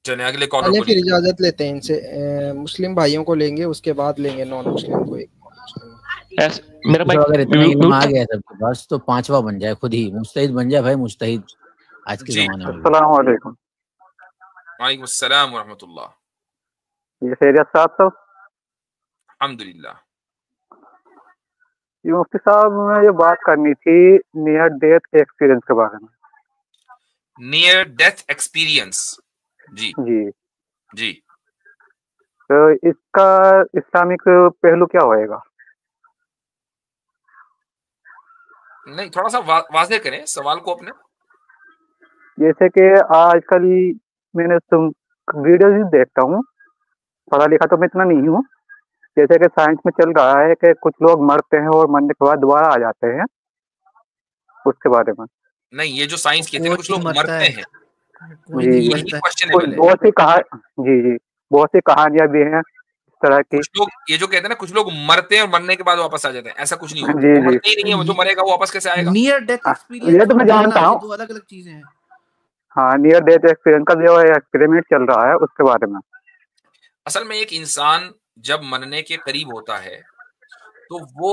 चलिए अगले कॉलर चलिए को फिर लेते हैं। इजाजत लेते हैं इनसे, मुस्लिम भाइयों को लेंगे, उसके बाद लेंगे नॉन मुस्लिम को, एक मुस्लिम। मेरा तो अगर इतना इल्म म्यूट आ था। गया सबके पास तो पांचवा बन जाए, खुद ही मुजतहिद बन जाए भाई, मुजतहिद आज के जी जमाने में भी। अस्सलाम वालेकुम। वालेकुम अस्सलाम व रहमतुल्लाह। ये खैरियत साहब? अल्हम्दुलिल्लाह। ये मुफ्ती साहब, मैं ये बात करनी थी नियर डेथ एक्सपीरियंस के बारे में। नियर डेथ एक्सपीरियंस, जी जी जी। तो इसका इस्लामिक पहलू क्या होएगा? नहीं, थोड़ा सा वाज़ेह करें सवाल को अपने। जैसे कि आजकल मैंने वीडियोज भी देखता हूँ, पढ़ा लिखा तो मैं इतना नहीं हूँ। जैसे कि साइंस में चल रहा है कि कुछ लोग मरते हैं और मरने के बाद दोबारा आ जाते हैं, उसके बारे में। नहीं, ये जो साइंस कहते हैं कुछ लोग मरते हैं, जी यही क्वेश्चनेबल है। बहुत सी जी बहुत सी कहानियां भी हैं इस तरह की। कुछ लोग ये जो कहते हैं ना, कुछ लोग मरते हैं और मरने के बाद वापस आ जाते हैं, ऐसा कुछ नहीं होता। जी वो मरते ही नहीं है, वो जो मरेगा वो वापस कैसे आएगा? नियर डेथ ये एक्सपीरियंस तो मैं जानता हूँ। दो अलग अलग चीजें हैं। हाँ, नियर डेथ एक्सपीरियंस का जो एक्सपेरिमेंट चल रहा है उसके बारे में। असल में एक इंसान जब मरने के करीब होता है तो वो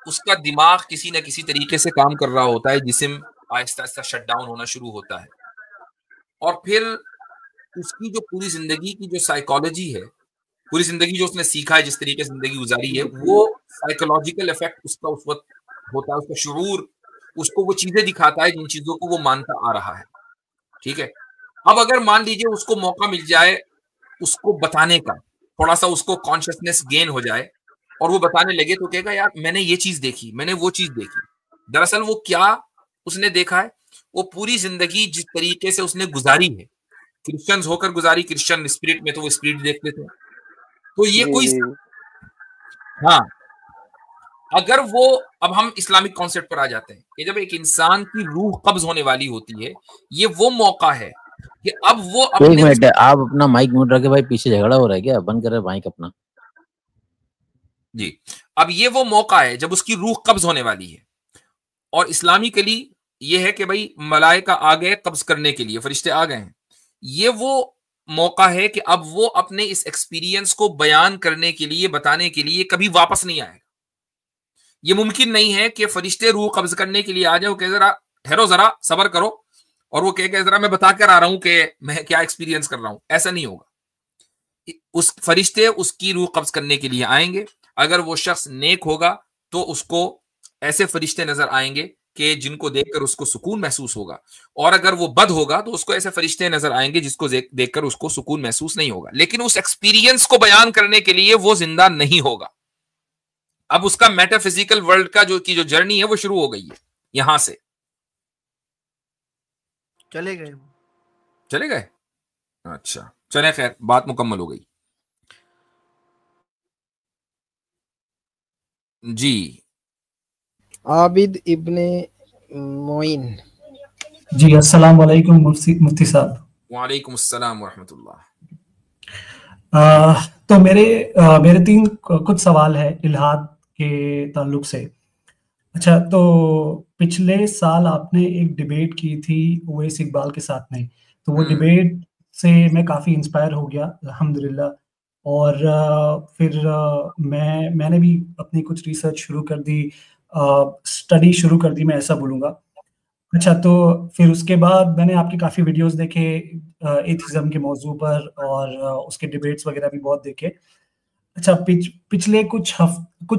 उसका दिमाग किसी न किसी तरीके से काम कर रहा होता है, जिस्म आहिस्ता आहिस्ता शट डाउन होना शुरू होता है, और फिर उसकी जो पूरी जिंदगी की जो साइकोलॉजी है, पूरी जिंदगी जो उसने सीखा है, जिस तरीके से जिंदगी गुजारी है, वो साइकोलॉजिकल इफेक्ट उसका उस वक्त होता है। उसका शुरूर उसको वो चीजें दिखाता है जिन चीजों को वो मानता आ रहा है। ठीक है, अब अगर मान लीजिए उसको मौका मिल जाए उसको बताने का, थोड़ा सा उसको कॉन्शियसनेस गेन हो जाए और वो बताने लगे, तो कहेगा यार मैंने ये चीज देखी, मैंने वो चीज देखी। दरअसल वो क्या उसने देखा है, वो पूरी जिंदगी जिस तरीके से उसने गुजारी है, क्रिश्चियंस होकर गुजारी, क्रिश्चियन स्पिरिट में तो वो स्पिरिट देखते थे, तो ये कोई, हाँ, अगर वो, अब हम इस्लामिक कॉन्सेप्ट पर आ जाते हैं कि जब एक इंसान की रूह कब्ज होने वाली होती है, ये वो मौका है कि अब वो एक अपने मिनट, आप अपना माइक म्यूट रखे भाई, पीछे झगड़ा हो रहा है क्या? बंद कर माइक अपना। जी, अब ये वो मौका है जब उसकी रूह कब्ज होने वाली है, और इस्लामिकली ये है कि भाई मलाइका आ गए कब्ज करने के लिए, फरिश्ते आ गए हैं। ये वो मौका है कि अब वो अपने इस एक्सपीरियंस को बयान करने के लिए, बताने के लिए कभी वापस नहीं आएगा। ये मुमकिन नहीं है कि फरिश्ते रूह कब्ज करने के लिए आ जाओ, कहे जरा ठहरो, जरा सबर करो, और वो कहे जरा मैं बता कर आ रहा हूं कि मैं क्या एक्सपीरियंस कर रहा हूं। ऐसा नहीं होगा। उस फरिश्ते उसकी रूह कब्ज करने के लिए आएंगे। अगर वो शख्स नेक होगा तो उसको ऐसे फरिश्ते नजर आएंगे कि जिनको देखकर उसको सुकून महसूस होगा, और अगर वो बद होगा तो उसको ऐसे फरिश्ते नजर आएंगे जिसको देखकर उसको सुकून महसूस नहीं होगा। लेकिन उस एक्सपीरियंस को बयान करने के लिए वो जिंदा नहीं होगा। अब उसका मेटाफिजिकल वर्ल्ड का जो जर्नी है वो शुरू हो गई है यहां से। चले गए? अच्छा चले, खैर बात मुकम्मल हो गई। जी, आबिद इब्ने मोइन। जी अस्सलाम वालेकुम मुफ्ती साहब। वालेकुम अस्सलाम व रहमतुल्लाह। तो मेरे तीन कुछ सवाल है इल्हाद के ताल्लुक से। अच्छा, तो पिछले साल आपने एक डिबेट की थी उवैस इकबाल के साथ में, तो वो डिबेट से मैं काफ़ी इंस्पायर हो गया अल्हम्दुलिल्लाह, और फिर मैंने भी अपनी कुछ रिसर्च शुरू कर दी, स्टडी शुरू कर दी, मैं ऐसा बोलूँगा। अच्छा, तो फिर उसके बाद मैंने आपके काफ़ी वीडियोस देखे एथिज़्म के मौजू पर, और उसके डिबेट्स वगैरह भी बहुत देखे। अच्छा, पिछले कुछ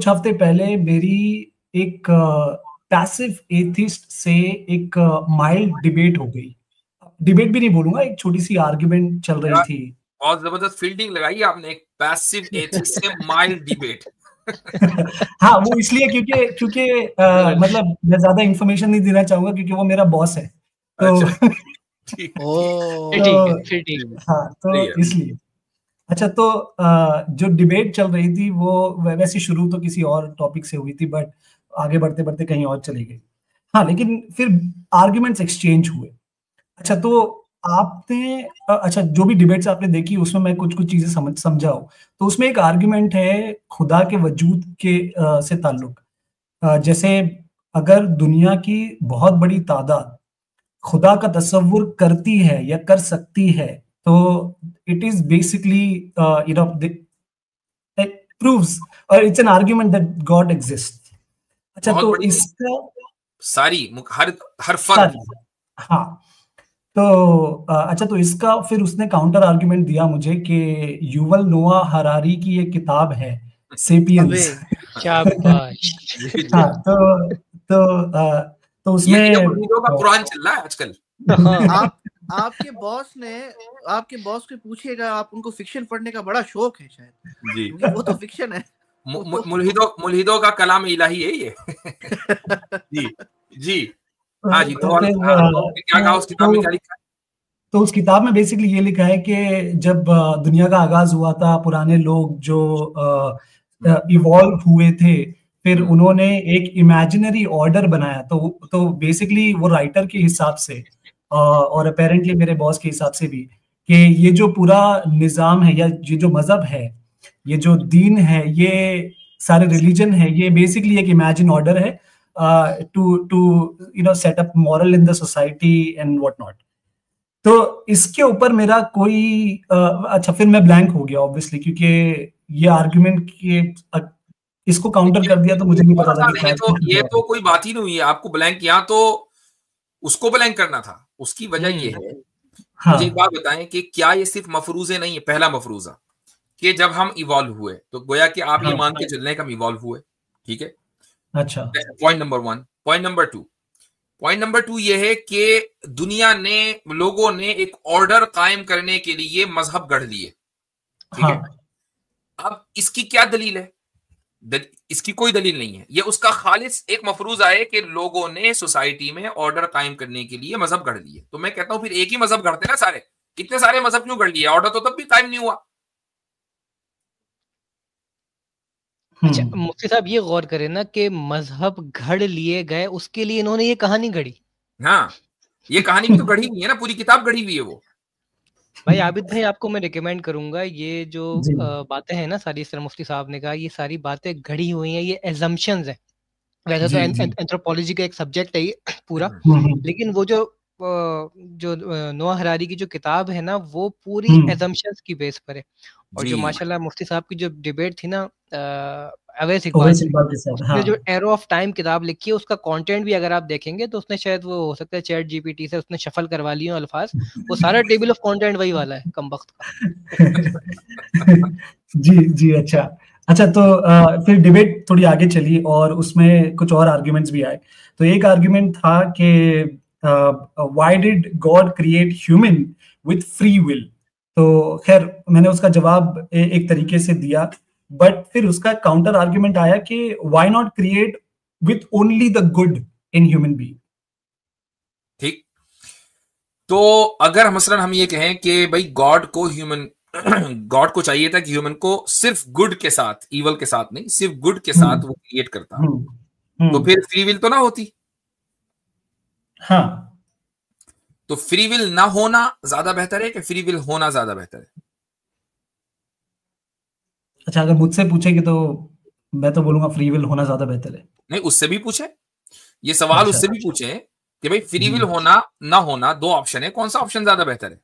हफ्ते पहले मेरी एक पैसिव एथिस्ट से एक माइल्ड डिबेट हो गई। डिबेट भी नहीं बोलूंगा, एक छोटी सी आर्गुमेंट चल रही थी। बहुत जबरदस्त फील्डिंग लगाई आपने, एक पैसिव एथिस्ट से माइल्ड डिबेट। हाँ, वो इसलिए क्योंकि मतलब मैं ज्यादा इंफॉर्मेशन नहीं देना चाहूंगा क्योंकि वो मेरा बॉस है, तो हाँ, तो इसलिए। अच्छा, तो जो डिबेट चल रही थी वो वैसे शुरू तो किसी और टॉपिक से हुई थी, बट आगे बढ़ते बढ़ते कहीं और चली गई। हाँ, लेकिन फिर आर्ग्यूमेंट्स एक्सचेंज हुए। अच्छा, तो आपने अच्छा जो भी डिबेट्स आपने देखी उसमें मैं कुछ चीजें समझा हो, तो उसमें एक आर्ग्यूमेंट है खुदा के वजूद के से ताल्लुक। जैसे अगर दुनिया की बहुत बड़ी तादाद खुदा का तसव्वुर करती है या कर सकती है, तो it is basically you know it proves or it's an argument that God exists. अच्छा, तो इसका हर फर्क, हाँ, तो अच्छा, तो इसका फिर उसने काउंटर आर्ग्यूमेंट दिया मुझे कि युवल नोआ हरारी की एक किताब है सेपियंस। हाँ, तो उसमें कुरान चल रहा है आजकल। आपके बॉस को पूछिएगा, आप उनको फिक्शन पढ़ने का बड़ा शौक है शायद जी, वो तो फिक्शन है। मुल्हिदों का कलाम इलाही है ये। जी जी हाँ जी। तो क्या कहा उस किताब में, क्या लिखा है? तो उस किताब में बेसिकली ये लिखा है कि जब दुनिया का आगाज हुआ था, पुराने लोग जो इवॉल्व हुए थे, फिर उन्होंने एक इमेजिनरी ऑर्डर बनाया। तो बेसिकली वो राइटर के हिसाब से और अपेरेंटली मेरे बॉस के हिसाब से भी, कि ये जो पूरा निजाम है या ये जो मजहब है, ये जो दीन है, ये सारे रिलीजन है, ये बेसिकली एक इमेजिन ऑर्डर है to you know set up moral in the society and what not. तो इसके ऊपर मेरा कोई अच्छा, फिर मैं ब्लैंक हो गया ऑब्वियसली, क्योंकि ये आर्गुमेंट के इसको काउंटर कर दिया तो मुझे नहीं पता था कि ये तो कोई बात ही नहीं हुई है। आपको ब्लैंक किया तो उसको ब्लैंक करना था। उसकी वजह ये है, मुझे एक बात बताएं कि क्या ये सिर्फ मफरूजे नहीं है। पहला मफरूजा कि जब हम इवॉल्व हुए तो गोया कि आप ये मान के चल रहे हैं कि हम इवॉल्व हुए, ठीक है? अच्छा, पॉइंट नंबर 1। पॉइंट नंबर 2 ये है कि दुनिया ने, लोगों ने एक ऑर्डर कायम करने के लिए मजहब गढ़ लिए, ठीक है? अब इसकी क्या दलील है? इसकी कोई दलील नहीं है। ये उसका खालिस एक मफरूजा है कि लोगों ने सोसाइटी में ऑर्डर कायम करने के लिए मजहब गढ़ लिए। तो मैं कहता हूं फिर एक ही मजहब गढ़ते ना सारे, कितने सारे मजहब क्यों गढ़ लिए? ऑर्डर तो तब भी कायम नहीं हुआ। अच्छा, मुफ्ती साहब ये गौर करें ना कि मजहब घड़ लिए गए, उसके लिए इन्होंने ये कहानी गढ़ी। हाँ, ये कहानी भी तो गढ़ी नहीं है ना, पूरी किताब गढ़ी हुई है वो। भाई आबिद भाई, आपको मैं रिकमेंड करूंगा, ये जो बातें हैं ना सारी, इस तरह मुफ्ती साहब ने कहा, ये सारी बातें घड़ी हुई हैं, ये एजम्पशंस हैं। वैसे तो एंथ्रोपोलॉजी का एक सब्जेक्ट है ये पूरा, लेकिन वो जो नोआ हरारी की जो किताब है ना, वो पूरी एजम्पशंस की बेस पर है। और जो माशाल्लाह मुफ्ती साहब की जो डिबेट थी ना अवैस इकबाल उसने जो एरो ऑफ टाइम किताब लिखी है, उसका कंटेंट भी अगर आप देखेंगे तो उसने शायद, वो हो सकता है चैट जीपीटी से उसने शफल करवा लिए अल्फाज, वो सारा टेबल ऑफ कंटेंट वही वाला है कमबख्त का। जी अच्छा, तो फिर डिबेट थोड़ी आगे चली और उसमें कुछ और आर्ग्यूमेंट्स भी आए। तो एक आर्ग्यूमेंट था कि why did God create human with free will. तो खैर मैंने उसका जवाब एक तरीके से दिया, बट फिर उसका काउंटर आर्ग्यूमेंट आया कि why not create with only the good in human being. ठीक, तो अगर मसलन हम ये कहें कि भाई गॉड को चाहिए था कि ह्यूमन को सिर्फ गुड के साथ, ईवल के साथ नहीं, सिर्फ गुड के साथ वो क्रिएट करता, तो फिर फ्री विल तो ना होती। हाँ, तो फ्री विल ना होना ज्यादा बेहतर है कि फ्री विल होना ज्यादा बेहतर है? अच्छा, अगर मुझसे पूछेगी तो मैं तो बोलूंगा फ्री विल होना ज्यादा बेहतर है। नहीं, उससे भी पूछे, ये सवाल उससे भी पूछे कि भाई फ्री विल होना ना होना, दो ऑप्शन है, कौन सा ऑप्शन ज्यादा बेहतर है?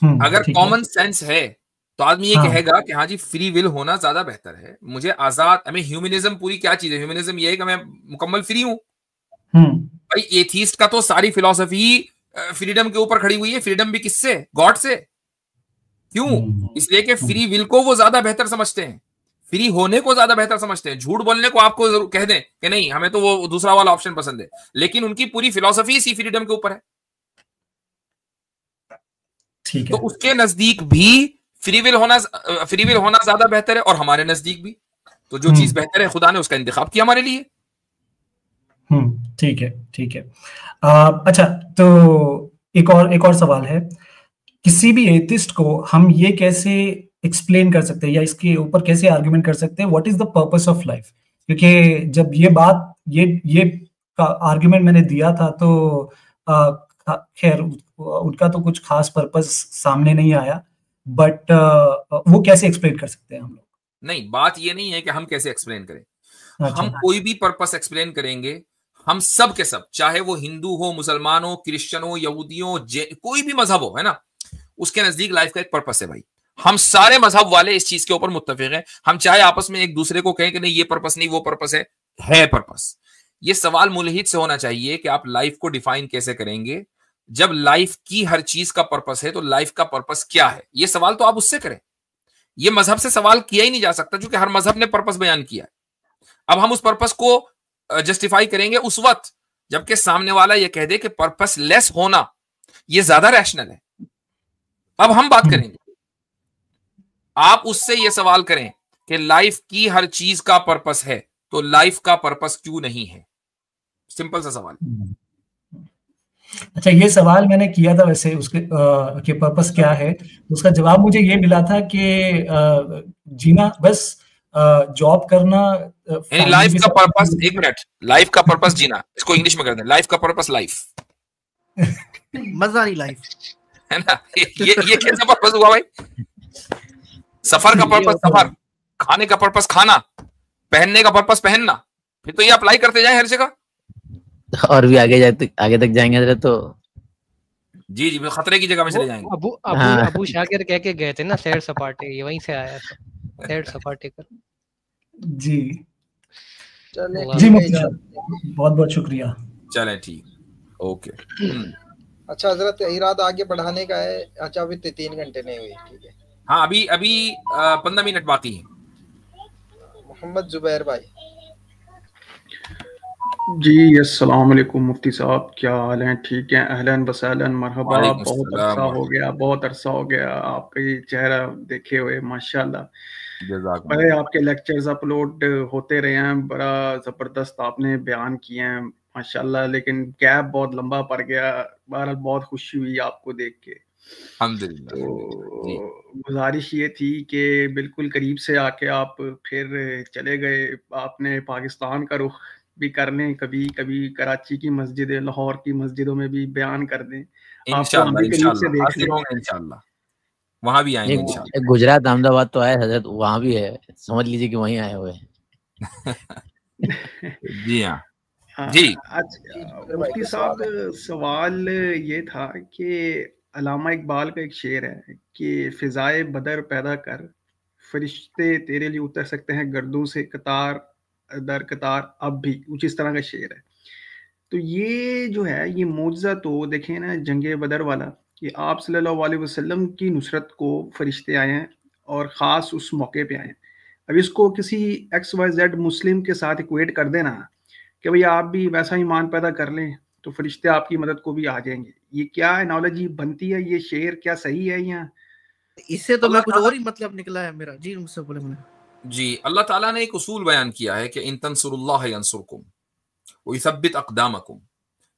अगर कॉमन सेंस है तो आदमी ये कहेगा कि हाँ जी फ्री विल होना ज्यादा बेहतर है। मुझे आजाद, हमें ह्यूमनिज्म पूरी क्या चीज है? ह्यूमनिज्म ये है कि मैं मुकम्मल फ्री हूं। भाई एथीस्ट का तो सारी फिलॉसफी फ्रीडम के ऊपर खड़ी हुई है। फ्रीडम भी किससे? गॉड से। क्यों? इसलिए कि फ्री विल को वो ज्यादा बेहतर समझते हैं, फ्री होने को ज्यादा बेहतर समझते हैं। झूठ बोलने को आपको जरूर कह दें कि नहीं हमें तो वो दूसरा वाला ऑप्शन पसंद है, लेकिन उनकी पूरी फिलॉसफी इसी फ्रीडम के ऊपर है। ठीक है, तो उसके नजदीक भी फ्री विल होना ज्यादा बेहतर है और हमारे नजदीक भी। तो जो चीज बेहतर है खुदा ने उसका इंतखाब किया हमारे लिए। ठीक है। अच्छा, तो एक और सवाल है, किसी भी एथिस्ट को हम ये कैसे एक्सप्लेन कर सकते हैं या इसके ऊपर कैसे आर्गुमेंट कर सकते हैं, what is the purpose of life? क्योंकि जब ये आर्गुमेंट मैंने दिया था तो खैर उनका तो कुछ खास पर्पस सामने नहीं आया, बट वो कैसे एक्सप्लेन कर सकते हैं हम लोग? नहीं, बात ये नहीं है कि हम कैसे एक्सप्लेन करें। हम कोई भी पर्पस एक्सप्लेन करेंगे, हम सब के सब, चाहे वो हिंदू हो, मुसलमान हो, क्रिश्चियन हो, यहूदी हो, कोई भी मजहब हो, है ना, उसके नजदीक लाइफ का एक पर्पस है भाई। हम सारे मजहब वाले इस चीज के ऊपर मुत्तफिक हैं। हम चाहे आपस में एक दूसरे को कहें कि नहीं ये पर्पस नहीं वो पर्पस है पर्पस। ये सवाल मुल्हिद से होना चाहिए कि आप लाइफ को डिफाइन कैसे करेंगे। जब लाइफ की हर चीज का पर्पस है तो लाइफ का पर्पस क्या है, ये सवाल तो आप उससे करें। ये मजहब से सवाल किया ही नहीं जा सकता, क्योंकि हर मजहब ने पर्पस बयान किया है। अब हम उस पर्पस को जस्टिफाई करेंगे उस वक्त जबकि सामने वाला ये कह दे कि पर्पस लेस होना ये ज्यादा रैशनल है। अब हम बात करेंगे, आप उससे ये सवाल करें कि लाइफ की हर चीज का पर्पस है तो लाइफ का पर्पस क्यों नहीं है। सिंपल सा सवाल। अच्छा, ये सवाल मैंने किया था वैसे उसके के पर्पस क्या है, उसका जवाब मुझे ये मिला था कि जीना बस, जॉब करना, लाइफ का पर्पस, एक मिनट, लाइफ का पर्पस जीना, इसको इंग्लिश में कर दें, लाइफ का पर्पस लाइफ। मजा नहीं लाइफ, है ना। ये कैसा पर्पस हुआ भाई? सफर का पर्पस सफर, खाने का पर्पस खाना, पहनने का पर्पस पहनना, फिर तो ये अप्लाई करते जाए हर जगह। और भी आगे तक जाएंगे तो जी जी खतरे की जगह में चले जाएंगे। अबू शाकिर कह के गए थे ना सैर सपाटे, ये वहीं से आया था, सैर सपाटे कर। जी चले जी मुफ्ती साहब, बहुत बहुत शुक्रिया। चलें ठीक, ओके। अच्छा हजरत, इरादा आगे बढ़ाने का है? अच्छा अभी 3 घंटे नहीं हुए, ठीक है। हाँ अभी 15 मिनट बाकी है। मोहम्मद जुबैर भाई। जी अस्सलाम वालेकुम मुफ्ती साहब, क्या हाल हैं? ठीक हैं? अहलन वसहलन, मरहबा। बहुत अरसा हो गया आपका चेहरा देखे हुए, माशाल्लाह। बड़े आपके लेक्चर्स अपलोड होते रहे हैं, बड़ा ज़बरदस्त आपने बयान किए हैं माशाल्लाह, लेकिन गैप बहुत लंबा पड़ गया। बहरहाल बहुत खुशी हुई आपको देख के, अल्हम्दुलिल्लाह। तो गुजारिश ये थी कि बिल्कुल करीब से आके आप फिर चले गए, आपने पाकिस्तान का रुख भी कर लें, कभी कभी कराची की मस्जिद, लाहौर की मस्जिदों में भी बयान कर दें, इंशाल्लाह वहां भी आएंगे इंशाल्लाह। गुजरात अहमदाबाद तो आए हजरत, वहां भी है, समझ लीजिए कि वहीं आए हुए हैं। जी हाँ जी। मुफ्ती साहब, सवाल ये था कि अल्लामा इकबाल का एक शेर है कि फिजाए बदर पैदा कर, फरिश्ते तेरे लिए उतर सकते हैं गर्दों से कतार दर कतार अब भी, कुछ इस तरह का शेर है। तो ये जो है ये मौजज़ा तो देखें ना, जंगे बदर वाला, कि आप सल्लल्लाहु अलैहि वसल्लम की नुसरत को फरिश्ते आए हैं और ख़ास उस मौके पे आए हैं। अब इसको किसी XYZ मुस्लिम के साथ इक्वेट कर देना कि भाई आप भी वैसा ईमान पैदा कर लें तो फरिश्ते आपकी मदद को भी आ जाएंगे, ये क्या एनालॉजी बनती है? ये शेर क्या सही है? या इससे तो मैं कुछ और ही मतलब निकला है मेरा। जी मुझसे बोले मैंने। जी, अल्लाह ताला ने एक उसूल बयान किया है कि इन तंसुरुल्लाह यंसुरकुम व युसब्बित अक़दामकुम,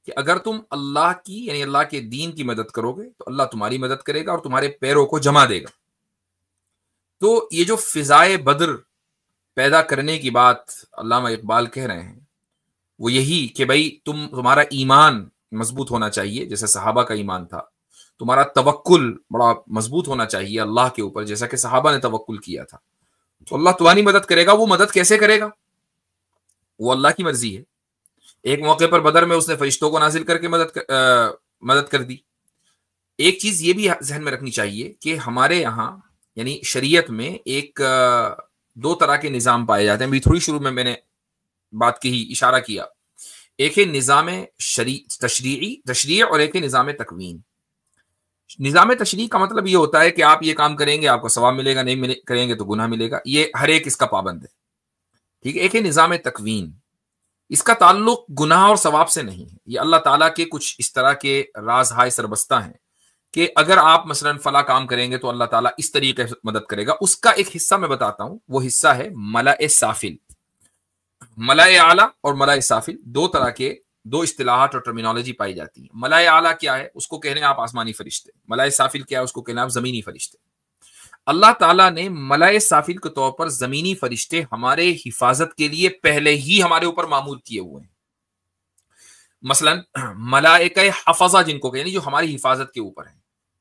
कि अगर तुम अल्लाह की यानी अल्लाह के दीन की मदद करोगे तो अल्लाह तुम्हारी मदद करेगा और तुम्हारे पैरों को जमा देगा। तो ये जो फिजाए बद्र पैदा करने की बात अल्लामा इकबाल कह रहे हैं वो यही कि भाई तुम्हारा ईमान मजबूत होना चाहिए जैसे सहाबा का ईमान था, तुम्हारा तवक्कुल बड़ा मजबूत होना चाहिए अल्लाह के ऊपर जैसा कि सहाबा ने तवक्कुल किया था। तो अल्लाह तुम्हारी मदद करेगा। वो मदद कैसे करेगा वो अल्लाह की मर्जी है। एक मौके पर बदर में उसने फरिश्तों को नाजिल करके मदद कर दी। एक चीज ये भी जहन में रखनी चाहिए कि हमारे यहाँ यानी शरीयत में एक 2 तरह के निज़ाम पाए जाते हैं। अभी थोड़ी शुरू में मैंने बात की ही इशारा किया। एक है निज़ाम तशरीई और एक है निज़ाम तकवीन। निज़ाम तशरीई का मतलब ये होता है कि आप ये काम करेंगे आपको सवाब मिलेगा, नहीं करेंगे तो गुनाह मिलेगा, ये हर एक इसका पाबंद है, ठीक है। एक है निज़ाम तकवीन, इसका ताल्लुक गुनाह और सवाब से नहीं है। ये अल्लाह ताला के कुछ इस तरह के राज हाय सरबस्ता हैं कि अगर आप मसलन फला काम करेंगे तो अल्लाह ताला इस तरीके से मदद करेगा। उसका एक हिस्सा मैं बताता हूं, वो हिस्सा है मलाए साफिल। मलाए आला और मलाए साफिल 2 तरह के 2 इस्तिलाहात और टर्मिनोलॉजी पाई जाती है। मलाए आला क्या है? उसको कहने आप आसमानी फरिश्ते। मलाए साफिल क्या है? उसको कहने आप जमीनी फरिश्ते। अल्लाह ताला ने मलाए साफिल के तौर पर जमीनी फरिश्ते हमारे हिफाजत के लिए पहले ही हमारे ऊपर मामूल किए हुए हैं। मसलन मलाइका हफजा जिनको कहते हैं, जो हमारी हिफाजत के ऊपर है,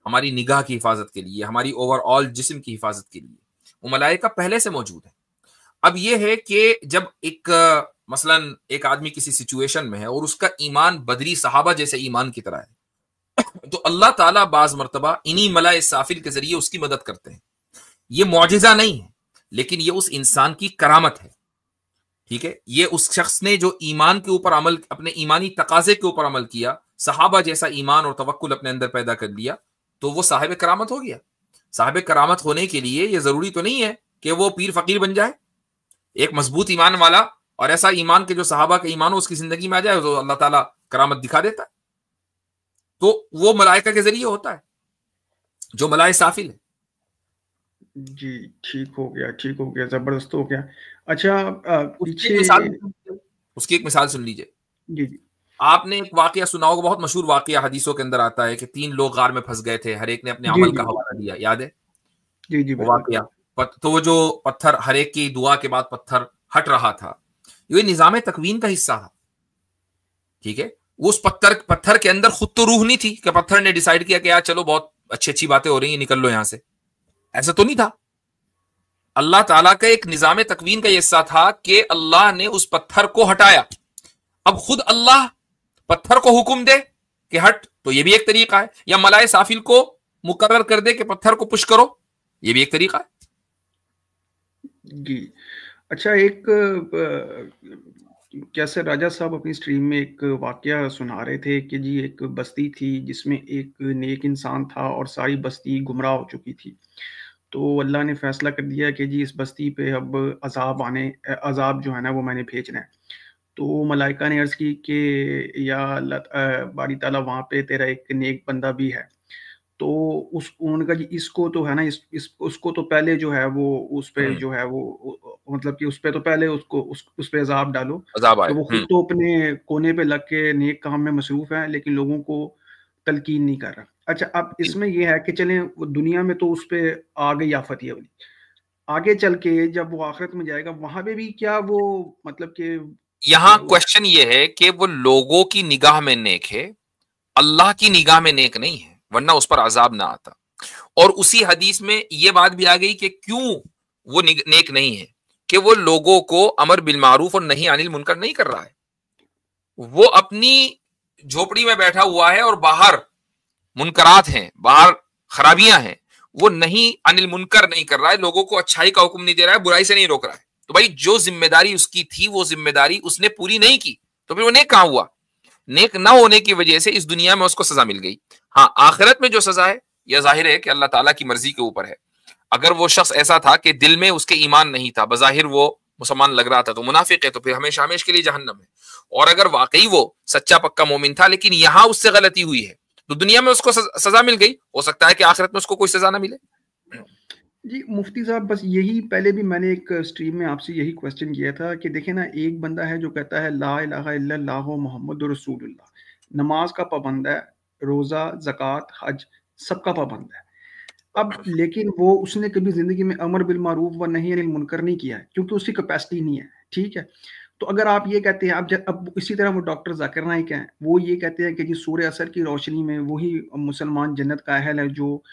हमारी निगाह की हिफाजत के लिए, हमारी ओवरऑल जिस्म की हिफाजत के लिए, वो मलाइका पहले से मौजूद है। अब यह है कि जब एक मसलन एक आदमी किसी सिचुएशन में है और उसका ईमान बदरी सहाबा जैसे ईमान की तरह है, तो अल्लाह ताला बाज मर्तबा इन्हीं मलाए साफिल के जरिए उसकी मदद करते हैं। ये मौजिजा नहीं है, लेकिन ये उस इंसान की करामत है। ठीक है, ये उस शख्स ने जो ईमान के ऊपर अमल, अपने ईमानी तकाजे के ऊपर अमल किया, सहाबा जैसा ईमान और तवक्कुल अपने अंदर पैदा कर लिया, तो वो साहिब करामत हो गया। साहिब करामत होने के लिए ये जरूरी तो नहीं है कि वो पीर फकीर बन जाए। एक मजबूत ईमान वाला और ऐसा ईमान के जो सहाबा का ईमान हो उसकी जिंदगी में आ जाए तो अल्लाह ताला करामत दिखा देता है। तो वो मलाइका के जरिए होता है जो मलाए साफिल है। जी, ठीक हो गया, जबरदस्त हो गया। अच्छा, उसकी एक मिसाल सुन लीजिए। जी जी, आपने एक वाकया सुना होगा, बहुत मशहूर वाकया हदीसों के अंदर आता है कि 3 लोग गार में फंस गए थे, हर एक ने अपने अमल का हवाला दिया, याद है? जी जी, वो वाकया। तो वो जो पत्थर, हर एक की दुआ के बाद पत्थर हट रहा था, ये निजाम तकवीन का हिस्सा था। ठीक है, उस पत्थर के अंदर खुद तो रूह नहीं थी कि पत्थर ने डिसाइड किया कि यार चलो बहुत अच्छी बातें हो रही हैं, निकल लो यहां से, ऐसा तो नहीं था। अल्लाह ताला का एक निजाम तकवीन का हिस्सा था कि अल्लाह ने उस पत्थर को हटाया। अब खुद अल्लाह पत्थर को हुक्म दे कि हट, तो ये भी एक तरीका है, या मलाए साफिल को मुकर्रर कर दे कि पत्थर को पुश करो, ये भी एक तरीका है। जी, अच्छा, एक कैसे राजा साहब अपनी स्ट्रीम में एक वाकया सुना रहे थे कि जी एक बस्ती थी जिसमें एक नेक इंसान था और सारी बस्ती गुमराह हो चुकी थी। तो अल्लाह ने फैसला कर दिया कि जी इस बस्ती पे अब अजाब जो है ना वो मैंने भेजना है। तो मलाइका ने अर्ज़ की कि या बारी ताला वहाँ पे तेरा एक नेक बंदा भी है। तो उनका जी इसको तो है ना, उसको तो पहले जो है वो उस पे जो है वो मतलब कि उस पे तो पहले उसको उस पे अजाब डालो कि वो खुद तो अपने कोने पे लग के नेक काम में मसरूफ है, लेकिन लोगों को तलकीन नहीं कर रहा। अच्छा, अब इसमें ये है कि चलें वो दुनिया में तो उस पे आ गई आफत ये वाली, आगे चल के जब वो आखिरत में जाएगा वहां पे भी क्या वो मतलब कि यहाँ क्वेश्चन ये है कि वो लोगों की निगाह में नेक है, अल्लाह की निगाह में नेक नहीं है, वरना उस पर अजाब ना आता। और उसी हदीस में ये बात भी आ गई कि क्यों वो नेक नहीं है, कि वो लोगों को अमर बिल मारूफ और नहीं अनिल मुनकर नहीं कर रहा है। वो अपनी झोपड़ी में बैठा हुआ है और बाहर मुनकरात हैं, बाहर खराबियां हैं, वो नहीं अनिल मुनकर नहीं कर रहा है, लोगों को अच्छाई का हुक्म नहीं दे रहा है, बुराई से नहीं रोक रहा है। तो भाई जो जिम्मेदारी उसकी थी वो जिम्मेदारी उसने पूरी नहीं की, तो फिर वो नेक कहां हुआ? नेक ना होने की वजह से इस दुनिया में उसको सजा मिल गई। हाँ, आखिरत में जो सजा है यह जाहिर है कि अल्लाह ताला की मर्जी के ऊपर है। अगर वो शख्स ऐसा था कि दिल में उसके ईमान नहीं था, बजाहिर वो मुसलमान लग रहा था, तो मुनाफिक है, तो फिर हमेशा हमेशा के लिए जहन्नम है। और अगर वाकई वो सच्चा पक्का मोमिन था लेकिन यहां उससे गलती हुई है, तो दुनिया में उसको सजा मिल गई, हो सकता है कि आखिरत में उसको कोई सजा ना मिले। जी मुफ्ती साहब, बस यही पहले भी मैंने एक स्ट्रीम में आपसे यही क्वेश्चन किया था कि देखें ना, एक बंदा है जो कहता है ला इलाहा इल्लल्लाह मुहम्मदुर रसूलुल्लाह, नमाज का पाबंद है, रोज़ा, ज़कात, हज सबका पाबंद है। अब लेकिन वो उसने कभी ज़िंदगी में अमर बिल मारूफ व नही अनिल मुनकर नहीं किया है क्योंकि उसकी कैपेसिटी नहीं है। ठीक है, तो अगर आप ये कहते हैं, अब इसी तरह वो डॉक्टर जाकिर नाइक हैं, वो ये कहते हैं कि जी सूर्य असर की रोशनी में वही मुसलमान जन्नत का अहल है जो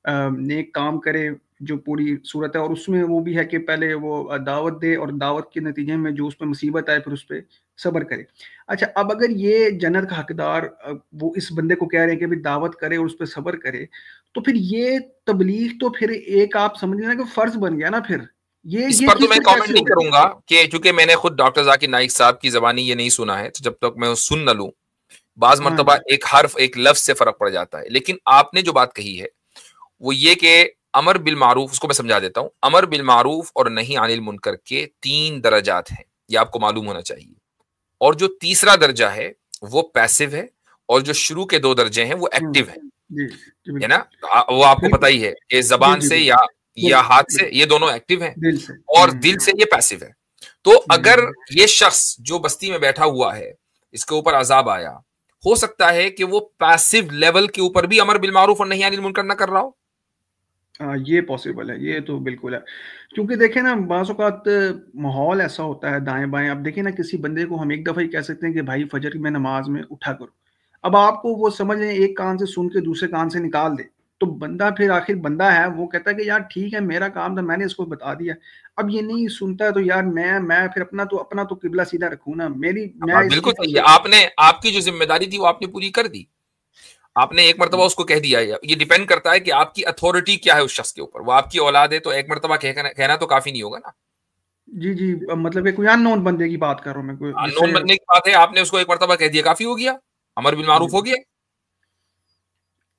नेक काम करे, जो पूरी सूरत है, और उसमें वो भी है कि पहले वो दावत दे और दावत के नतीजे में जो उस पर मुसीबत आए फिर उस पर सब्र करे। अच्छा, अब अगर ये जन्नत का हकदार वो इस बंदे को कह रहे हैं कि भाई दावत करे और उस पर सब्र करे, तो फिर ये तबलीग तो फिर एक आप समझ लेना कि फर्ज बन गया ना। फिर इस पर तो मैं कमेंट नहीं करूंगा कि चूंकि मैंने खुद डॉक्टर जाकिर नाइक साहब की जबानी ये नहीं सुना है, तो जब तक मैं सुन न लूं, बाज मर्तबा एक हर्फ एक लफ्ज से फर्क पड़ जाता है। लेकिन आपने जो बात कही है वो ये कि अमर बिल मारूफ, उसको मैं समझा देता हूं। अमर बिल मारूफ और नहीं अनिल मुनकर के 3 दर्जात हैं, ये आपको मालूम होना चाहिए। और जो तीसरा दर्जा है वो पैसिव है, और जो शुरू के 2 दर्जे हैं वो एक्टिव है ना? वो आपको पता ही है कि जबान से या हाथ से, ये दोनों एक्टिव हैं, और दिल से ये पैसिव है। तो अगर ये शख्स जो बस्ती में बैठा हुआ है, इसके ऊपर अजाब आया, हो सकता है कि वो पैसिव लेवल के ऊपर भी अमर बिल मारूफ और नहीं अनिल मुनकर ना कर रहा हो। ये पॉसिबल है, ये तो बिल्कुल है। क्योंकि देखें ना, बाज़ औक़ात माहौल ऐसा होता है दाएं बाएं। अब देखें ना, किसी बंदे को हम एक दफ़ा ही कह सकते हैं कि भाई फजर में नमाज में उठा करो, अब आपको वो समझ लें एक कान से सुन के दूसरे कान से निकाल दे, तो बंदा फिर आखिर बंदा है, वो कहता है कि यार ठीक है मेरा काम था, मैंने इसको बता दिया। अब ये नहीं सुनता है तो यार मैं फिर अपना तो किबला सीधा रखूं ना। मैं बिल्कुल सही है, आपने आपकी जो जिम्मेदारी थी वो आपने पूरी कर दी। आपने एक मरतबा उसको कह दिया। ये डिपेंड करता है कि आपकी अथॉरिटी क्या है उस शख्स के ऊपर। वो आपकी औलाद है तो एक मरतबा कहना तो काफी नहीं होगा ना। जी मतलब कि कोई अननोन बंदे की बात कर रहा हूँ मैं, कोई अननोन बंदे की बात है, आपने उसको एक मरतबा कह दिया, काफी हो गया, अमर बिल मारूफ हो गया।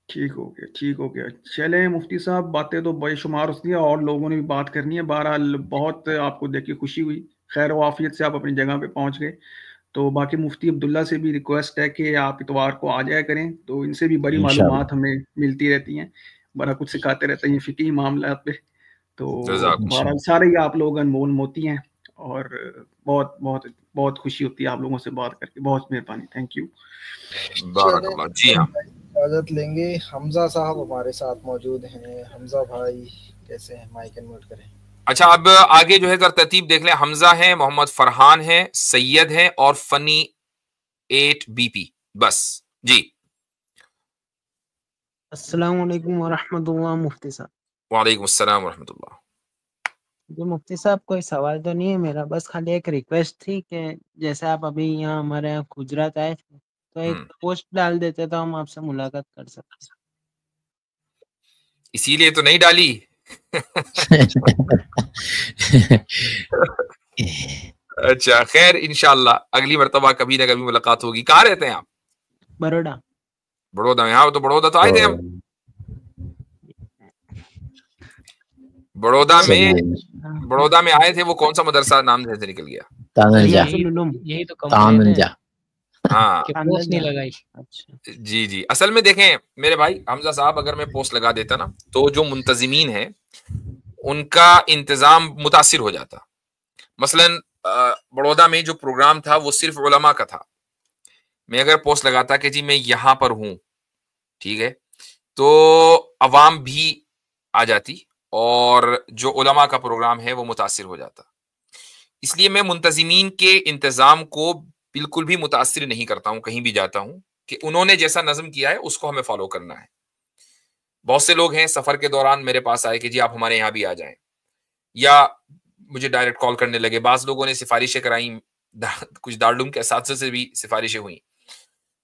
ठीक हो गया। चले मुफ्ती साहब, बातें तो बेशुमार होती है और लोगों ने भी बात करनी है। बहरहाल बहुत आपको देख के खुशी हुई, खैर वाफियत से आप अपनी जगह पे पहुंच गए। तो बाकी मुफ्ती अब्दुल्ला से भी रिक्वेस्ट है कि आप इतवार को आ जाया करें, तो इनसे भी बड़ी मालूमात हमें मिलती रहती हैं, बड़ा कुछ सिखाते रहते हैं फिकी मामला पे। तो बहरहाल सारे ही आप लोग अनमोल मोती हैं और बहुत बहुत बहुत खुशी होती है आप लोगों से बात करके। बहुत मेहरबानी, थैंक यू। जी हाँ, इजाजत लेंगे। हमजा साहब हमारे साथ मौजूद हैं। हमजा भाई कैसे हैं? माइक अनम्यूट करें। अच्छा, अब आगे जो है अगर तरतीब देख लें, हमजा है, मोहम्मद फरहान है, सैयद है और फनी 8 BP, बस जी। अस्सलाम वालेकुम वरहमतुल्लाह मुफ्ती साहब। वालेकुम अस्सलाम वरहमतुल्लाह। जी मुफ्ती साहब, कोई सवाल तो नहीं है मेरा, बस खाली एक रिक्वेस्ट थी कि जैसे आप अभी यहाँ हमारे यहाँ गुजरात आए थे तो एक पोस्ट डाल देते तो हम आपसे मुलाकात कर सकते। इसीलिए तो नहीं डाली। अच्छा खैर, इंशाल्लाह अगली मर्तबा कभी ना कभी मुलाकात होगी। कहाँ रहते हैं आप? बड़ौदा। बड़ौदा में? हाँ, तो बड़ौदा तो आए थे हम। बड़ौदा में आए थे, वो कौन सा मदरसा नाम से निकल गया? यही तो हाँ पोस्ट नहीं लगाई। अच्छा जी। असल में देखें मेरे भाई हमजा साहब, अगर मैं पोस्ट लगा देता ना तो जो मुंतजिमीन है उनका इंतजाम मुतासिर हो जाता। मसलन बड़ौदा में जो प्रोग्राम था वो सिर्फ उलमा का था। मैं अगर पोस्ट लगाता कि जी मैं यहां पर हूं, ठीक है, तो अवाम भी आ जाती और जो उलमा का प्रोग्राम है वो मुतासिर हो जाता। इसलिए मैं मुंतजिमीन के इंतजाम को बिल्कुल भी मुतासिर नहीं करता हूं कहीं भी जाता हूं कि उन्होंने जैसा नज़म किया है उसको हमें फॉलो करना है। बहुत से लोग हैं सफर के दौरान मेरे पास आए कि जी आप हमारे यहाँ भी आ जाएं, या मुझे डायरेक्ट कॉल करने लगे। बाज लोगों ने सिफारिशें कराई, कुछ दारुल के असातिज़ा से भी सिफारिशें हुई।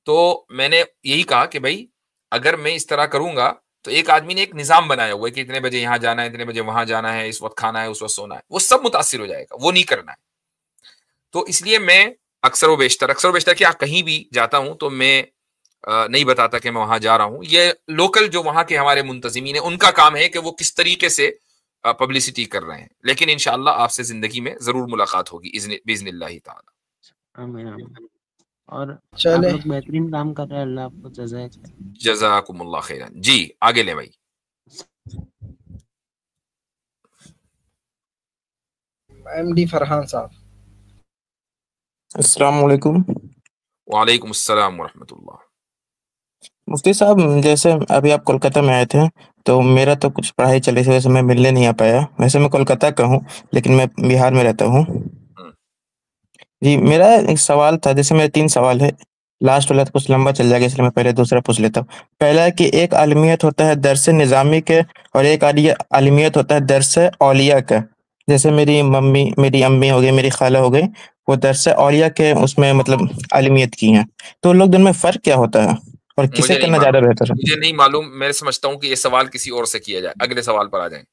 तो मैंने यही कहा कि भाई अगर मैं इस तरह करूंगा तो एक आदमी ने एक निजाम बनाया हुआ है कि इतने बजे यहाँ जाना है, इतने बजे वहां जाना है, इस वक्त खाना है, उस वक्त सोना है, वो सब मुतासिर हो जाएगा, वो नहीं करना है। तो इसलिए मैं अक्सर व बेशतर क्या कहीं भी जाता हूं तो मैं नहीं बताता कि मैं वहां जा रहा हूं। ये लोकल जो वहां के हमारे मुंतजिमीन है उनका काम है कि वो किस तरीके से पब्लिसिटी कर रहे हैं। लेकिन इंशाअल्लाह आपसे जिंदगी में जरूर मुलाकात होगी बिइज़्निल्लाह ताला। आमीन। और चले, आप लोग बेहतरीन काम कर रहे हैं, अल्लाह आपको जज़ाकुमुल्लाह खैरन। जी आगे ले भाई। एमडी फरहान साहब। अस्सलाम वालेकुम। वालेकुम अस्सलाम वरहमतुल्लाह। मुफ्ती साहब, जैसे अभी आप कोलकाता में आए थे तो मेरा तो कुछ पढ़ाई चली थी, वैसे मैं मिलने नहीं आ पाया। वैसे मैं कोलकाता का हूँ लेकिन मैं बिहार में रहता हूँ। जी मेरा एक सवाल था, जैसे मेरे 3 सवाल है, लास्ट वाला तो कुछ लंबा चल जाएगा इसलिए मैं पहले दूसरा पूछ लेता हूँ। पहला है कि एक आलिमियत होता है दर्स निज़ामी के और एक आलिमियत होता है दर्स औलिया का। जैसे मेरी अम्मी हो गई, मेरी खाला हो गई, वो दर्स औलिया के उसमें मतलब आलिमियत की हैं। तो लोग दोनों में फ़र्क क्या होता है और किसे करना ज़्यादा बेहतर है? मुझे नहीं मालूम। मैं समझता हूँ कि ये सवाल किसी और से किया जाए। अगले सवाल पर आ जाएं।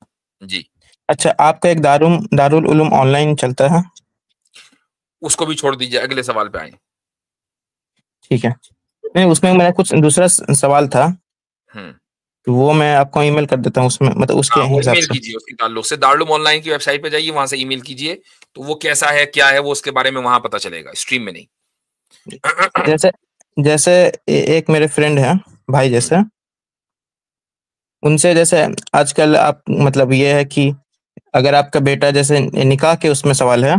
जी अच्छा, आपका एक दारुल उलूम ऑनलाइन चलता है, उसको भी छोड़ दीजिए, अगले सवाल पे आए। ठीक है। नहीं, उसमें मेरा कुछ दूसरा सवाल था, तो वो मैं आपको ईमेल कर देता हूँ, उसमें मतलब उसके हिसाब ईमेल से कीजिए उसके ताल्लुक से। दारुल उलूम ऑनलाइन की वेबसाइट पे जाइए, वहां से ईमेल कीजिए, तो वो कैसा है क्या है वो उसके बारे में वहां पता चलेगा, स्ट्रीम में नहीं। जैसे एक मेरे फ्रेंड है, भाई जैसे, उनसे जैसे आजकल आप मतलब ये है कि अगर आपका बेटा जैसे निकाह के उसमें सवाल है,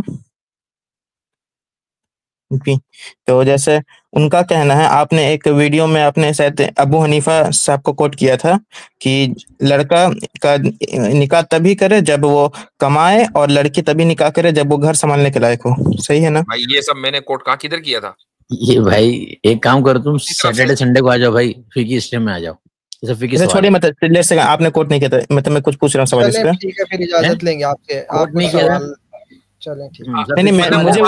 तो जैसे उनका कहना है, आपने एक वीडियो में आपने शायद अबू हनीफा साहब को कोट किया था कि लड़का का निकाह तभी करे जब वो कमाए और लड़की तभी निकाह करे जब वो घर संभालने के लायक हो। सही है ना भाई? ये सब मैंने कोट कहाँ किधर किया था? ये भाई एक काम करो, तुम सैटरडे संडे को आ जाओ भाई, फिकी स्ट्रीम में आ जाओ, छोड़िए, मतलब लेट्स से आपने कोट नहीं किया था, मतलब मैं कुछ पूछ रहा हूँ सवाल इस पे। ठीक है, फिर इजाजत लेंगे आपके, आप नहीं सवाल चलें, ठीक है। नहीं, मुझे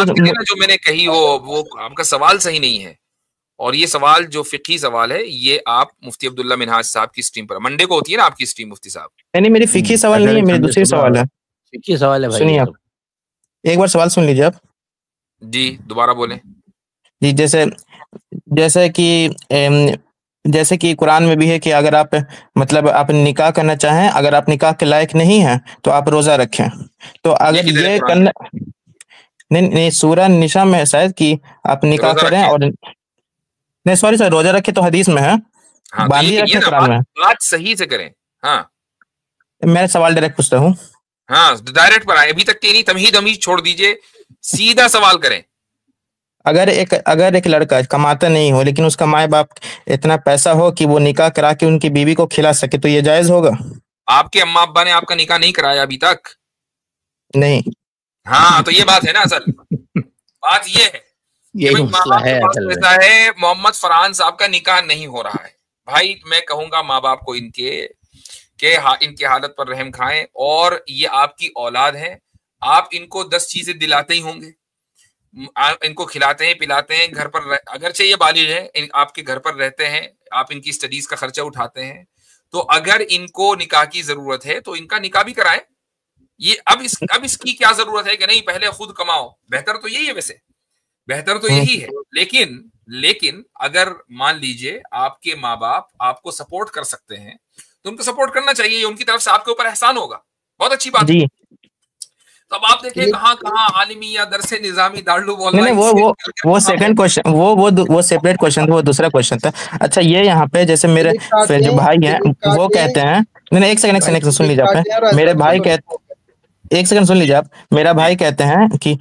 जो मैंने कही वो आपका सवाल सही नहीं है, और ये सवाल जो फिकी सवाल है ये आप मुफ्ती अब्दुल्ला मिनहाज साहब की स्ट्रीम पर, मंडे को होती है ना आपकी स्ट्रीम मुफ्ती साहब? नहीं, मेरी फिकी सवाल नहीं है, मेरी दूसरी सवाल है। फिकी सवाल है भाई, सुनिए आप, एक बार सवाल सुन लीजिए आप जी, दोबारा बोलें जी। जैसे कि कुरान में भी है कि अगर आप मतलब आप निकाह करना चाहें, अगर आप निकाह के लायक नहीं हैं तो आप रोजा रखें। तो अगर ये करना नहीं, सूरह निशा में है शायद कि आप निकाह करें और नहीं, सॉरी रोजा रखे तो हदीस में है, बांधिए रखें कुरान में। बात सही से करें। हाँ, मैं सवाल डायरेक्ट पूछता हूँ। हाँ, डायरेक्ट पर आए, अभी तक के नहीं तमहीद छोड़ दीजिए, सीधा सवाल करें। अगर एक लड़का कमाता नहीं हो लेकिन उसका माँ बाप इतना पैसा हो कि वो निकाह करा के उनकी बीवी को खिला सके, तो ये जायज होगा? आपके अम्मा अब्बा ने आपका निकाह नहीं कराया अभी तक? नहीं। हाँ, तो ये बात है ना, असल बात ये है, यही मसला है असल में। ऐसा है, मोहम्मद फरहान साहब का निकाह नहीं हो रहा है भाई। मैं कहूंगा माँ बाप को इनकी हालत पर रहम खाएं, और ये आपकी औलाद है, आप इनको 10 चीजें दिलाते ही होंगे, इनको खिलाते हैं पिलाते हैं, घर पर अगरचे ये बालिग है, आपके घर पर रहते हैं, आप इनकी स्टडीज का खर्चा उठाते हैं, तो अगर इनको निकाह की जरूरत है तो इनका निकाह भी कराएं। ये अब इसकी क्या जरूरत है कि नहीं पहले खुद कमाओ? बेहतर तो यही है, वैसे बेहतर तो यही है, लेकिन अगर मान लीजिए आपके माँ बाप आपको सपोर्ट कर सकते हैं तो उनको सपोर्ट करना चाहिए, उनकी तरफ से आपके ऊपर एहसान होगा, बहुत अच्छी बात है। तो अब आप देखिए कहाँ आलिमी या दरसे निजामी दारुल नहीं, वो सेकंड क्वेश्चन, वो सेपरेट क्वेश्चन था, वो दूसरा क्वेश्चन था। अच्छा, ये यहाँ पे जैसे मेरे जो भाई हैं वो कहते हैं, नहीं एक सेकंड सुन लीजिए आप, मेरे भाई कहते, एक सेकंड सुन लीजिए आप, मेरा भाई कहते हैं कि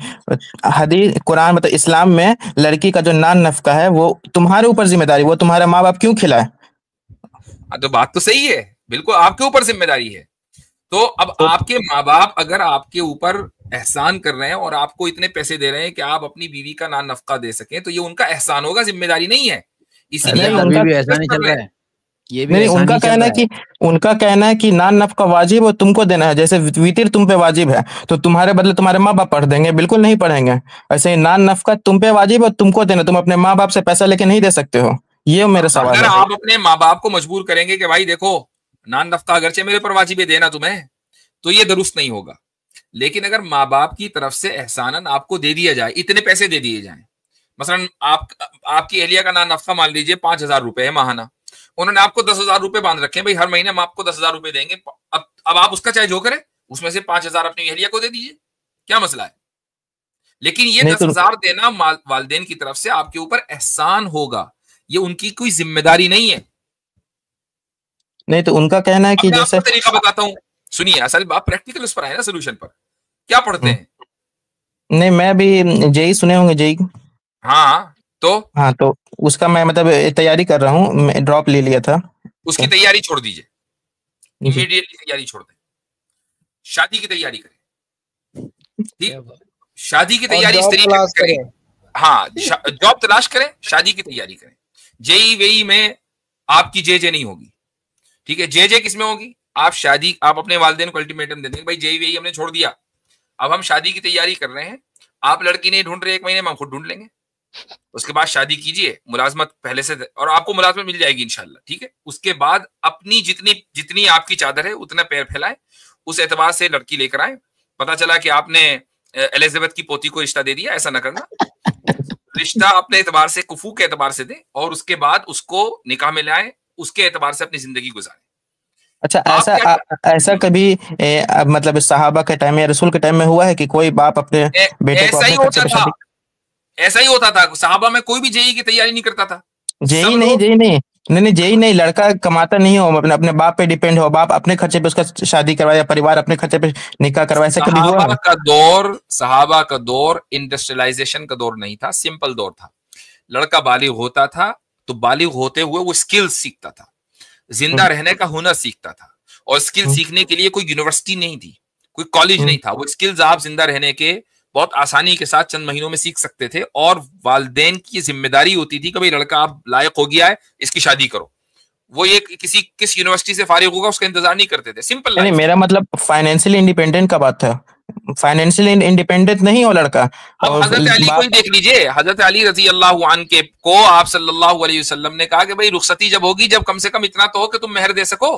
हदीस कुरान मतलब इस्लाम में लड़की का जो नान नफका है वो तुम्हारे ऊपर जिम्मेदारी, वो तुम्हारे माँ बाप क्यों खिलाए? तो बात तो सही है, बिल्कुल आपके ऊपर जिम्मेदारी है। तो अब आपके माँ बाप अगर आपके ऊपर एहसान कर रहे हैं और आपको इतने पैसे दे रहे हैं कि आप अपनी बीवी का नान नफका दे सकें, तो ये उनका एहसान होगा, जिम्मेदारी नहीं है। इसीलिए उनका भी एहसान ही चल रहा है, ये भी नहीं, उनका कहना है कि नान नफका वाजिब और तुमको देना है, जैसे वितिर तुम पे वाजिब है तो तुम्हारे बदले तुम्हारे माँ बाप पढ़ देंगे? बिल्कुल नहीं पढ़ेंगे। ऐसे ही नान नफका तुम पे वाजिब और तुमको देना, तुम अपने माँ बाप से पैसा लेके नहीं दे सकते हो। ये मेरा सवाल है। अगर आप अपने माँ बाप को मजबूर करेंगे कि भाई देखो नान नफका अगरचे मेरे पर वाजिब है देना तुम्हें, तो ये दुरुस्त नहीं होगा। लेकिन अगर माँ बाप की तरफ से एहसानन आपको दे दिया जाए, इतने पैसे दे दिए जाए, मसलन आपकी एहलिया का नान नफका मान लीजिए 5,000 रुपए है माहाना, उन्होंने आपको 10,000 रुपए बांध रखे हैं, भाई हर महीने हम आपको 10,000 रुपए देंगे। अब आप उसका चाहे जो करें, उसमें से 5,000 अपनी एहलिया को दे दीजिए, क्या मसला है? लेकिन ये 10,000 देना वालिदैन की तरफ से आपके ऊपर एहसान होगा, ये उनकी कोई जिम्मेदारी नहीं है। नहीं, तो उनका कहना है कि जैसे तरीका बताता हूँ, सुनिए, असल बात प्रैक्टिकल उस पर है ना, सोल्यूशन पर। क्या पढ़ते हैं? नहीं, मैं भी जेई सुने होंगे, जेई। हाँ, तो उसका मैं मतलब तैयारी कर रहा हूँ, मैं ड्रॉप ले लिया था। उसकी तैयारी छोड़ दीजिए, इमीडिएटली तैयारी छोड़ दें, शादी की तैयारी करें। ठीक, शादी की तैयारी इस तरीके से करें। हाँ, जॉब तलाश करें, शादी की तैयारी करें। जेई वेई में आपकी जे नहीं होगी, ठीक है? जे किस में होगी? आप अपने वालिदैन को अल्टीमेटम दे देंगे, भाई जेई वेई हमने छोड़ दिया, अब हम शादी की तैयारी कर रहे हैं, आप लड़की नहीं ढूंढ रहे 1 महीने में, हम खुद ढूंढ लेंगे। उसके बाद शादी कीजिए, मुलाजमत पहले से, और आपको मुलाजमत मिल जाएगी इंशाल्लाह, ठीक है? उसके बाद अपनी जितनी आपकी चादर है उतना पैर फैलाएं, उस एतबार से लड़की लेकर आए। पता चला कि आपने एलिजाबेथ की पोती को रिश्ता दे दिया, ऐसा ना करना। रिश्ता अपने एतबार से, कुफू के एतबार से दें, और उसके बाद उसको निकाह में लाएं, उसके एतबार से अपनी जिंदगी गुजारें। अच्छा, ऐसा कभी मतलब सहाबा के टाइम में या रसूल के टाइम में हुआ है कि कोई बाप अपने बेटे को ऐसा ही होता था। सहाबा में कोई भी जेई की तैयारी नहीं करता था। जेई नहीं, लड़का कमाता नहीं हो, अपने बाप पे डिपेंड हो, बाप अपने खर्चे पे उसका शादी करवाया, परिवार अपने खर्चे पे निकाह करवाया, ऐसा कभी हुआ? सहाबा का दौर इंडस्ट्रियलाइजेशन का दौर नहीं था, सिंपल दौर था। लड़का बालिग होता था तो बालिग होते हुए वो स्किल सीखता था, जिंदा रहने का हुनर सीखता था, और स्किल सीखने के लिए कोई यूनिवर्सिटी नहीं थी, कोई कॉलेज नहीं था। वो स्किल्स आप जिंदा रहने के बहुत आसानी के साथ चंद महीनों में सीख सकते थे, और वालिदैन की जिम्मेदारी होती थी कि भाई लड़का आप लायक हो गया है, इसकी शादी करो। वो ये किस यूनिवर्सिटी से फारिग होगा उसका इंतजार नहीं करते थे। सिंपल नहीं, मेरा मतलब फाइनेंशियली इंडिपेंडेंट का बात था। फाइनेंशियली इंडिपेंडेंट नहीं हो लड़का। अब हजरत अली को ही देख लीजिए, हजरत अली रजी अल्लाह अन्हु को आप सल्लल्लाहु अलैहि वसल्लम ने कहा कि भाई रुखसती जब होगी, जब कम से कम इतना तो हो कि तुम मेहर दे सको।